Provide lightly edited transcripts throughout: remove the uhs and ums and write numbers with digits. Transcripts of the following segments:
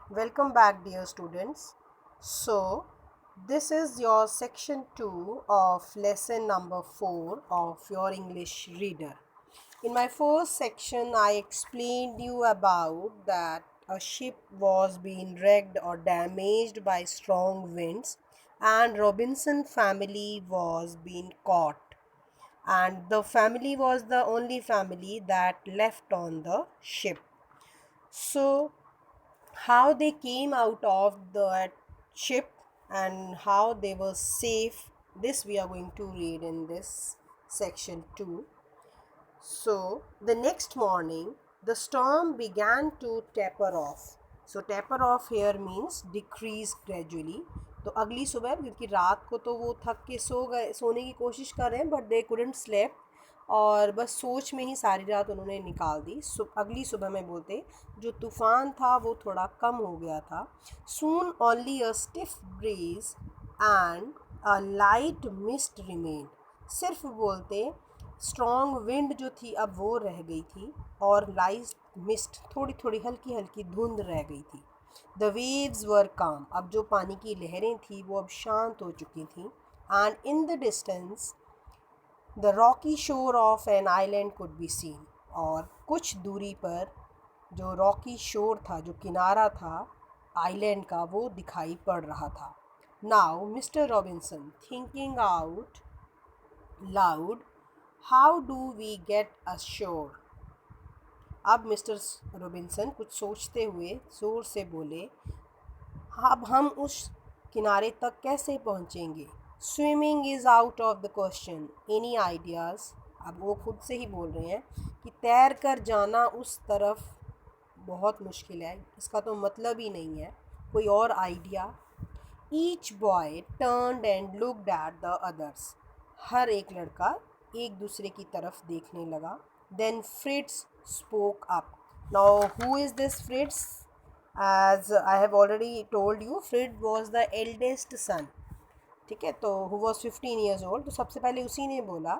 Welcome back, dear students. So, this is your section 2 of lesson number 4 of your English reader. In my first section, I explained you about that a ship was being wrecked or damaged by strong winds and Robinson family was being caught, and the family was the only family that left on the ship. So how they came out of the ship and how they were safe, this we are going to read in this section 2. So the next morning the storm began to taper off. So taper off here means decrease gradually. तो अगली सुबह, क्योंकि रात को तो वो थक के सोने की कोशिश कर रहे हैं, बट दे कुडंट स्लेप, और बस सोच में ही सारी रात उन्होंने निकाल दी। अगली सुबह में बोलते जो तूफ़ान था वो थोड़ा कम हो गया था। Soon only a stiff breeze and a light mist remain. सिर्फ बोलते स्ट्रॉन्ग विंड जो थी अब वो रह गई थी, और लाइट मिस्ट थोड़ी थोड़ी हल्की हल्की धुंध रह गई थी। द वेव्स वर काम, अब जो पानी की लहरें थी वो अब शांत हो चुकी थी। And in the distance the rocky shore of an island could be seen, और कुछ दूरी पर जो रॉकी शोर था, जो किनारा था आइलैंड का, वो दिखाई पड़ रहा था। Now mister Robinson thinking out loud, how do we get ashore. अब मिस्टर रॉबिन्सन कुछ सोचते हुए ज़ोर से बोले, अब हम उस किनारे तक कैसे पहुँचेंगे। Swimming is out of the question, any ideas. अब वो खुद से ही बोल रहे हैं कि तैर कर जाना उस तरफ बहुत मुश्किल है, इसका तो मतलब ही नहीं है। कोई और idea. Each boy turned and looked at the others, हर एक लड़का एक दूसरे की तरफ देखने लगा। Then Frits spoke up. Now who is this Frits? As I have already told you, Frid was the eldest son. ठीक है, तो हु वॉज 15 years old। तो सबसे पहले उसी ने बोला,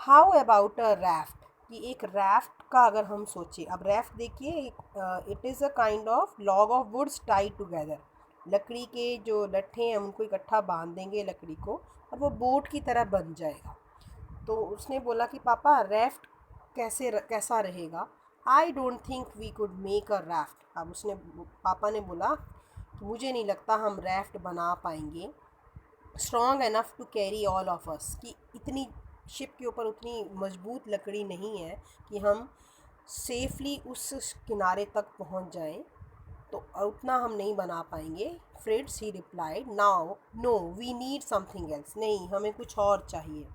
हाउ अबाउट अ राफ्ट, कि एक राफ्ट का अगर हम सोचें। अब राफ्ट देखिए, it is a kind of log of woods tied together. लकड़ी के जो लट्ठे हैं उनको इकट्ठा बांध देंगे लकड़ी को, और वो बोट की तरह बन जाएगा। तो उसने बोला कि पापा राफ्ट कैसा रहेगा। I don't think we could make a raft. अब पापा ने बोला कि मुझे नहीं लगता हम राफ्ट बना पाएंगे, strong enough to carry all of us, कि इतनी शिप के ऊपर उतनी मजबूत लकड़ी नहीं है कि हम सेफली उस किनारे तक पहुंच जाएं, तो उतना हम नहीं बना पाएंगे। Fritz he replied, now no we need something else, नहीं हमें कुछ और चाहिए।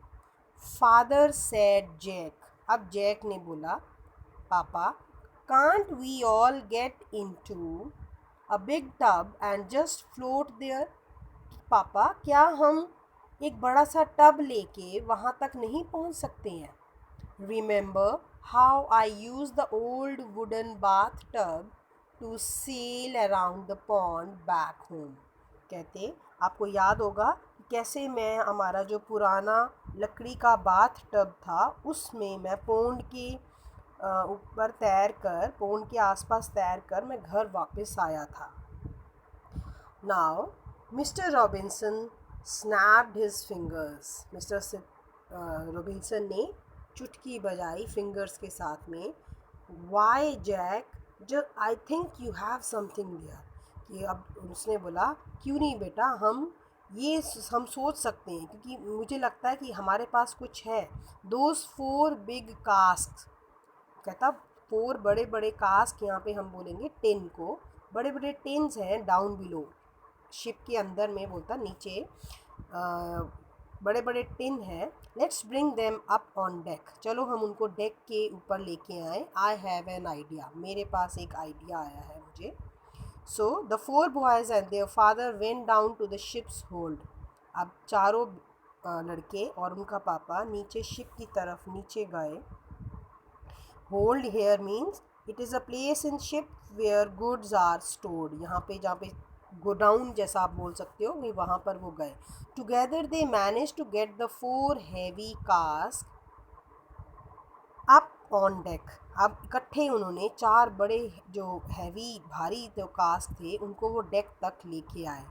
फादर सेड जैक, अब जैक ने बोला, papa can't we all get into a big tub and just float there. पापा क्या हम एक बड़ा सा टब लेके वहाँ तक नहीं पहुँच सकते हैं। Remember how I use the old wooden bath tub to sail around the pond back home. कहते आपको याद होगा कि कैसे मैं हमारा जो पुराना लकड़ी का बाथ टब था उसमें मैं पोंड के ऊपर तैर कर, पोंड के आसपास तैर कर मैं घर वापस आया था। Now mister Robinson snapped his fingers, mister Robinson ने चुटकी बजाई फिंगर्स के साथ में। वाई जैक, जो I think you have something there, कि अब उसने बोला क्यों नहीं बेटा, हम सोच सकते हैं, क्योंकि मुझे लगता है कि हमारे पास कुछ है। दोज 4 बिग कास्क, कहता 4 बड़े बड़े कास्क, यहाँ पे हम बोलेंगे टिन को, बड़े बड़े टिन्स हैं डाउन बिलो, शिप के अंदर में बोलता नीचे बड़े बड़े टिन हैं। Let's bring them up on deck, चलो हम उनको डेक के ऊपर लेके आए। आई हैव एन आइडिया, मेरे पास एक आइडिया आया है मुझे। So the 4 boys and their father went down to the ship's hold. अब चारों लड़के और उनका पापा नीचे शिप की तरफ नीचे गए। Hold here means it is a place in ship where goods are stored, यहाँ पे जहाँ पे गोडाउन जैसा आप बोल सकते हो, वहाँ पर वो गए। Together they manage to get the 4 heavy cask up on deck. अब इकट्ठे उन्होंने 4 बड़े जो हैवी भारी जो कास्ट थे उनको वो डेक तक लेके आए।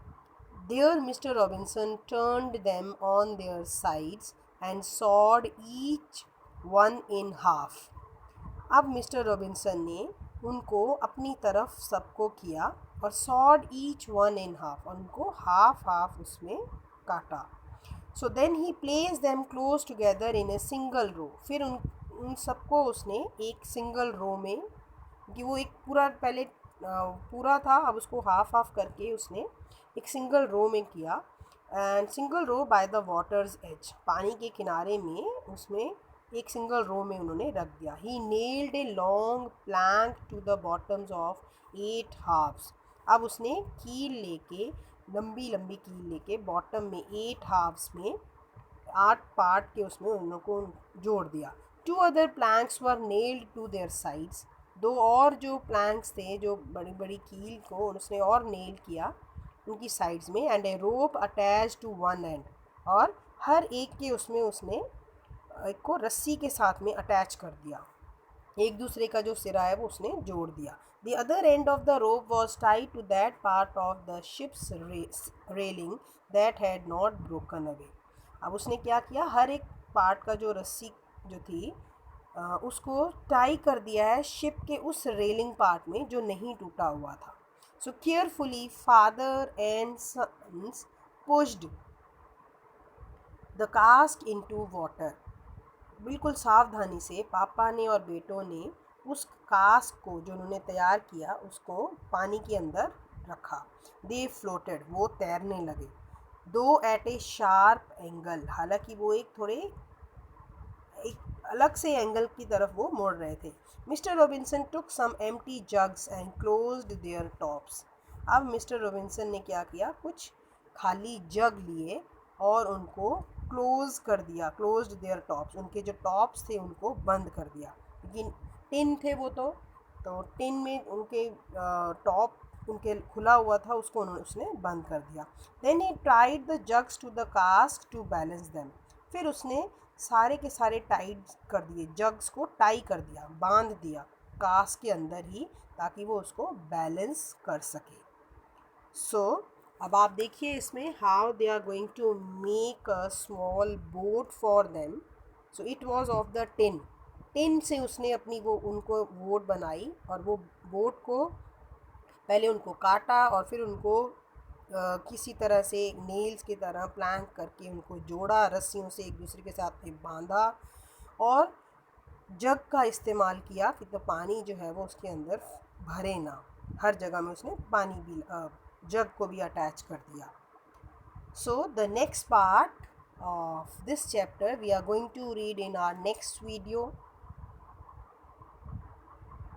There mister Robinson turned them on their sides and sawed each one in half. अब मिस्टर रॉबिन्सन ने उनको अपनी तरफ सबको किया और sawed each one in half, उनको हाफ हाफ उसमें काटा। So then he place them close together in a single row. फिर उन सबको उसने एक सिंगल रो में, कि वो एक पूरा पहले पूरा था, अब उसको हाफ हाफ करके उसने एक सिंगल रो में किया। And single row by the water's edge, पानी के किनारे में उसमें एक सिंगल रो में उन्होंने रख दिया। He nailed a long plank to the bottoms of 8 halfs. अब उसने कील लेके, लंबी लंबी कील लेके बॉटम में 8 हाफ्स में 8 पार्ट के उसमें उन लोगों को जोड़ दिया। 2 other planks were nailed to their sides. 2 और जो प्लैंक्स थे, जो बड़ी बड़ी कील को उसने और नेल किया उनकी साइड्स में। And a rope attach to one end, और हर एक के उसमें उसने एक को रस्सी के साथ में अटैच कर दिया, एक दूसरे का जो सिरा है वो उसने जोड़ दिया। The other end of the rope was tied to that part of the ship's railing that had not broken away. अब उसने क्या किया, हर एक पार्ट का जो रस्सी जो थी उसको टाई कर दिया है शिप के उस रेलिंग पार्ट में जो नहीं टूटा हुआ था। So carefully father and sons pushed the cask into water. बिल्कुल सावधानी से पापा ने और बेटों ने उस कास्ट को जो उन्होंने तैयार किया उसको पानी के अंदर रखा। दे फ्लोटेड, वो तैरने लगे। दो एट ए शार्प एंगल, हालांकि वो एक अलग से एंगल की तरफ वो मोड़ रहे थे। Mister Robinson took some empty jugs and closed their tops. अब मिस्टर रॉबिन्सन ने क्या किया, कुछ खाली जग लिए और उनको क्लोज कर दिया। क्लोज्ड देयर टॉप्स, उनके जो टॉप्स थे उनको बंद कर दिया, लेकिन टिन थे वो तो टिन में उनके टॉप उनके खुला हुआ था, उसको उसने बंद कर दिया। Then he tried the jugs to the cask to balance them. फिर उसने सारे के सारे टाइट कर दिए, जग्स को टाई कर दिया, बांध दिया कास्ट के अंदर ही, ताकि वो उसको बैलेंस कर सके। सो अब आप देखिए इसमें how they are going to make a small boat for them. So it was of the tin. Tin से उसने अपनी वो उनको बोट बनाई, और वो बोट को पहले उनको काटा और फिर उनको किसी तरह से नेल्स की तरह प्लैंक करके उनको जोड़ा, रस्सियों से एक दूसरे के साथ में बांधा और जग का इस्तेमाल किया कि तो पानी जो है वो उसके अंदर भरे ना, हर जगह में उसने पानी भी जग को भी अटैच कर दिया। So the next part of this chapter we are going to read in our next video.